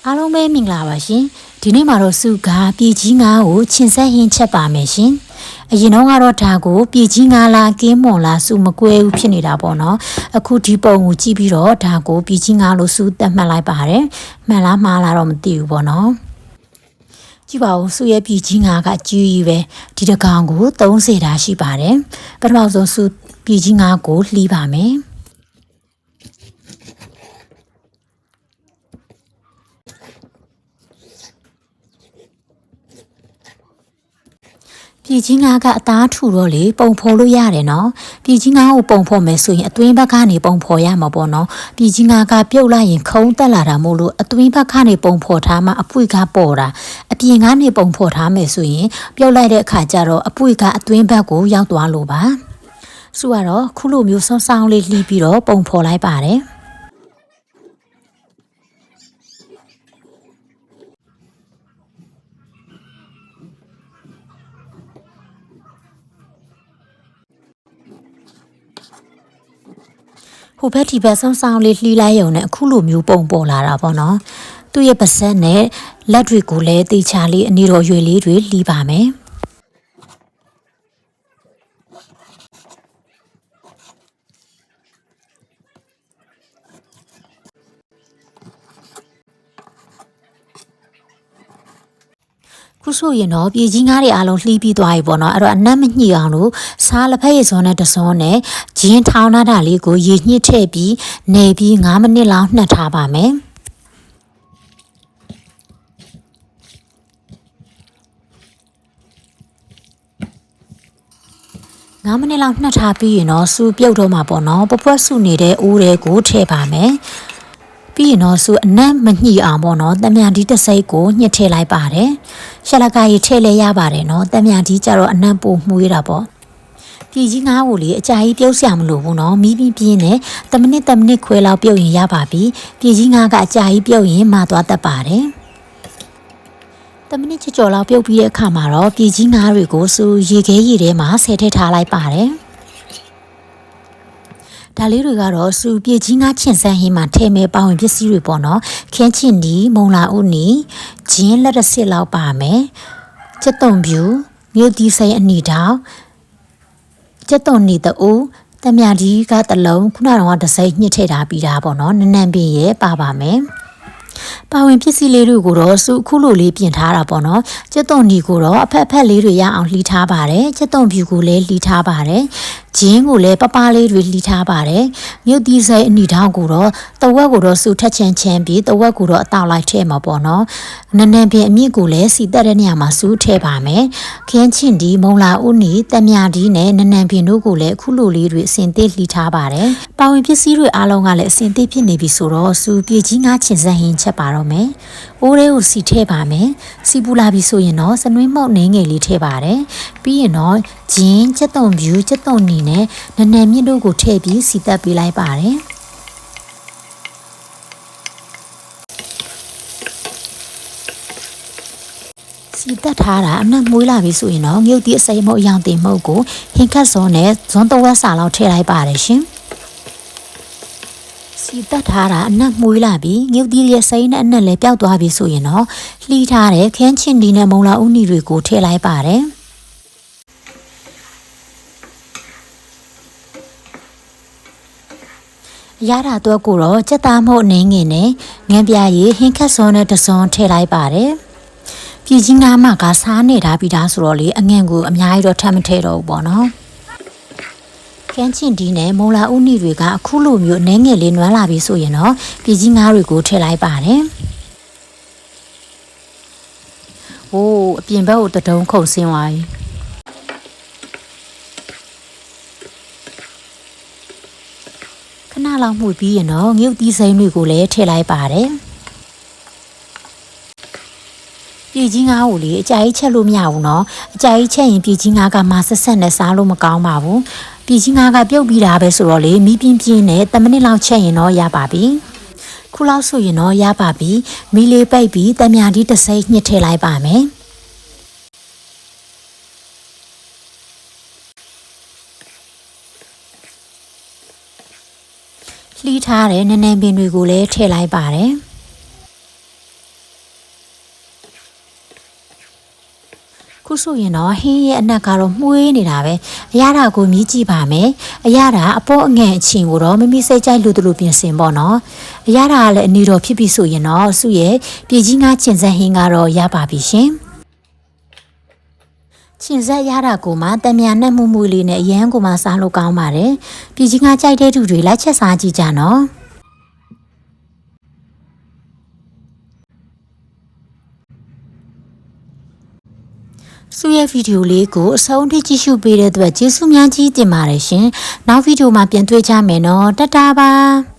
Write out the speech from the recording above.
အားလုံးပဲမင်္ဂလာပါရှင်ဒီနေ့မှာတော့စုကပြည်ကြီးငါးကိုချင်ဆက်ဟင်းချက်ပါမယ်ရှင်အရင်တော့ကတော့ဒါကိုပြည်ကြီးငါးလားကင်းမွန်လားစုမကွဲဘူးဖြစ်နေတာပေါ့နော်အခုဒီပုံကိုကြည့်ပြီးတော့ဒါကိုပြည်ကြီးငါးလို့စုသတ်မှတ်လိုက်ပါတယ်မှန်လားမှားလားတော့မသိဘူးပေါ့နော်ကြည့်ပါဦးစုရဲ့ပြည်ကြီးငါးကအကြီးကြီးပဲဒီတစ်ကောင်ကို30တာရှိပါတယ်ပထမဆုံးစုပြည်ကြီးငါးကိုလှီးပါမယ်ပြည်ကြီးငါးကအသားထူတော့လေပုံဖော်လို့ရတယ်နော်ပြည်ကြီးငါးကိုပုံဖော်မယ်ဆိုရင်အတွင်းဘက်ကနေပုံဖော်ရမှာပေါ့နော်ပြည်ကြီးငါးကပြုတ်လိုက်ရင်ခုံးတက်လာတာမို့လို့အတွင်းဘက်ကနေပုံဖော်ထားမှအပွေကပေါ်တာအပြင်ကနေပုံဖော်ထားမယ်ဆိုရင်ပြုတ်လိုက်တဲ့အခါကျတော့အပွေကအတွင်းဘက်ကိုရောက်သွားလို့ပါစုကတော့ခုလိုမျိုးဆောင်းဆောင်းလေးလှီးပြီးတော့ပုံဖော်လိုက်ပါတယ်ဟိုဘက်ဒီဘက်ဆောင်းဆောင်းလေးလှီးလိုက်ရုံနဲ့အခုလိုမျိုးပုံပေါ်လာတာပေါ့နော်သူ့ရဲ့ပါးစပ်နဲ့လက်တွေကိုလည်းတေချာလေးအနေတော်ရွယ်လေးတွေလှီးပါမယ်ခုဆိုရင်တော့ပြည်ကြီးငါးတွေအားလုံးလှီးပြီးသွားပြီပေါ့နော်အဲ့တော့အနက်မညှိအောင်လို့စားလက်ဖက်ရည်စောနဲ့တစောနဲ့ဂျင်းထောင်းထားတာလေးကိုရေညှစ်ထည့်ပြီးနေပြီး9မိနစ်လောက်နှက်ထားပါမယ်9မိနစ်လောက်နှက်ထားပြီးရင်တော့စူပြုတ်တော့မှာပေါ့နော်ပပွက်စုနေတဲ့အိုးတွေကိုထည့်ပါမယ်ပြီးရင်တော့စူအနက်မညှိအောင်ပေါ့နော်တမြန်ဒီတစ်စိတ်ကိုညှစ်ထည့်လိုက်ပါတယ်ရှလကာကြီးထည့်လဲရပါတယ်နော်တမြန်ဒီကြတော့အနက်ပိုမှုရတာပေါ့ပြည်ကြီးငါးကိုလေအကြာကြီးပြုတ်ဆရာမလို့ဘူးနော်မီးပြီးပြင်းနဲ့10မိနစ်ခွဲလောက်ပြုတ်ရင်ရပါပြီပြည်ကြီးငါးကအကြာကြီးပြုတ်ရင်မသွားတတ်ပါတယ်10မိနစ်ကျော်လောက်ပြုတ်ပြီးတဲ့အခါမှာတော့ပြည်ကြီးငါးတွေကိုစူရေခဲရေထဲမှာဆဲထည့်ထားလိုက်ပါတယ်ဒါလေးတွေကတော့စူပြည်ကြီးငါးချင်ဆန်းဟင်းမှာထည့်မဲ့ပါဝင်ပစ္စည်းတွေပေါ့နော်ခင်းချင်ဒီမုံလာဥနီဂျင်းလက်တစ်စစ်လောက်ပါမယ်ကျက်သွန်ဖြူမြို့တီစိန်အနီတောင်ကျက်သွန်နီတူတမြဒီကတလုံးခုနကတော့တစ်စိမ့်ညှစ်ထည့်ထားပြီးတာပေါ့နော်နနံပင်ရဲ့ပါပါမယ်ပါဝင်ပစ္စည်းလေးတွေကိုတော့စုခုလိုလေးပြင်ထားတာပေါ့နော်ကျက်သွန်နီကိုတော့အဖက်ဖက်လေးတွေရအောင်လှီးထားပါတယ်ကျက်သွန်ဖြူကိုလည်းလှီးထားပါတယ်ဂျင်းကိုလည်းပပလေးတွေလှီးထားပါတယ်မြို့တီစိန်အနီတောင်ကိုတော့တဝက်ကိုတော့စုထက်ချမ်းပြီးတဝက်ကိုတော့အတောက်လိုက်ထည့်မှာပေါ့နော်နနံပင်အမြင့်ကိုလည်းစီတက်တဲ့နေရာမှာစုထည့်ပါမယ်ခင်းချင်ဒီမုံလာဥနီတမြဒီနဲ့နနံပင်တို့ကိုလည်းခုလိုလေးတွေအစင်သေးလှီးထားပါတယ်ပါဝင်ပစ္စည်းတွေအားလုံးကလည်းအစင်သေးဖြစ်နေပြီဆိုတော့စုပြေကြီးငါချင်စမ်းဟင်းချက်ပါတော့မယ်အိုးလေးကိုစီထည့်ပါမယ်စီပူလာပြီဆိုရင်တော့စနွေးမှုန့်နေငယ်လေးထည့်ပါတယ်ပြီးရင်တော့ဂျင်းကျက်သွန်ဖြူကျက်သွန်နီနဲ့နနံမြင့်တို့ကိုထည့်ပြီးစီတက်ပေးလိုက်ပါတယ်စီတက်ထားတာအနက်မွေးလာပြီဆိုရင်တော့မြုပ်သည့်အစိမ်းမုတ်အယောင်တင်မုတ်ကိုဟင်းခတ်စောနဲ့ဇွန်တဝက်စာလောက်ထည့်လိုက်ပါတယ်ရှင်စီတက်ထားတာအနက်မွေးလာပြီးမြုပ်သည့်ရဲ့စိမ်းနဲ့အနက်လည်းပျောက်သွားပြီဆိုရင်တော့လှီးထားတဲ့ခင်းချင်ဒီနဲ့မုံလာဥနီတွေကိုထည့်လိုက်ပါတယ်ရတာတော့ကိုတော့စက်သားမဟုတ်နေငင်နဲ့ငန်းပြရည်ဟင်းခတ်စောနဲ့တစွန်ထည့်လိုက်ပါတယ်ပြည်ကြီးငါးမကစားနေတာပြီးသားဆိုတော့လေအငန့်ကိုအများကြီးတော့ထပ်မထည့်တော့ဘူးပေါ့နော်ခန်းချင်ဒီနဲ့မုံလာဥနီတွေကအခုလိုမျိုးအနေငယ်လေးနွမ်းလာပြီဆိုရင်တော့ပြည်ကြီးငါးတွေကိုထည့်လိုက်ပါတယ်ဟိုးအပြင်ဘက်ကိုတဒုံခုန်ဆင်းသွားပြီခဏလောက်မှုပြီးရင်တော့ငုတ်သီးစိမ်းတွေကိုလည်းထည့်လိုက်ပါတယ်ပြည်ကြီးငါးကိုလေအကြာကြီးချက်လို့မရဘူးเนาะအကြာကြီးချက်ရင်ပြည်ကြီးငါးကမဆက်ဆက်နဲ့စားလို့မကောင်းပါဘူးပြည်ကြီးငါးကပြုတ်ပြီးတာပဲဆိုတော့လေမီးပြင်းပြင်းနဲ့10မိနစ်လောက်ချက်ရင်တော့ရပါပြီခုလောက်ဆိုရင်တော့ရပါပြီမီးလေးပိတ်ပြီးတမြန်ဒီတစ်စိမ့်ညှစ်ထည့်လိုက်ပါမယ်လှီးထားတဲ့နနံပင်တွေကိုလည်းထည့်လိုက်ပါတယ် ခုဆိုရင်တော့ဟင်းရဲ့အနက်ကတော့မှုေးနေတာပဲအရသာကိုမြည်ကြည့်ပါမယ်အရသာအပေါ်အငန့်အချင်းကိုတော့မမိစိတ်ကြိုက်လို့တို့ပြင်ဆင်ပေါ့နော်အရသာကလည်းအနီတော်ဖြစ်ပြီဆိုရင်တော့စုရဲ့ပြည်ကြီးငါကျင်စက်ဟင်းကတော့ရပါပြီရှင်ကျင်စက်ရတာကိုမှတံမြန်နဲ့မှုလေးနဲ့အရန်ကိုမှစားလို့ကောင်းပါတယ်ပြည်ကြီးငါကြိုက်တဲ့သူတွေလိုက်ချက်စားကြည့်ကြနော်စုရဲ့ဗီဒီယိုလေးကိုအဆုံးထိကြည့်ရှုပေးတဲ့အတွက်ကျေးဇူးများကြီးတင်ပါတယ်ရှင်နောက်ဗီဒီယိုမှာပြန်တွေ့ကြမယ်နော်တတားပါ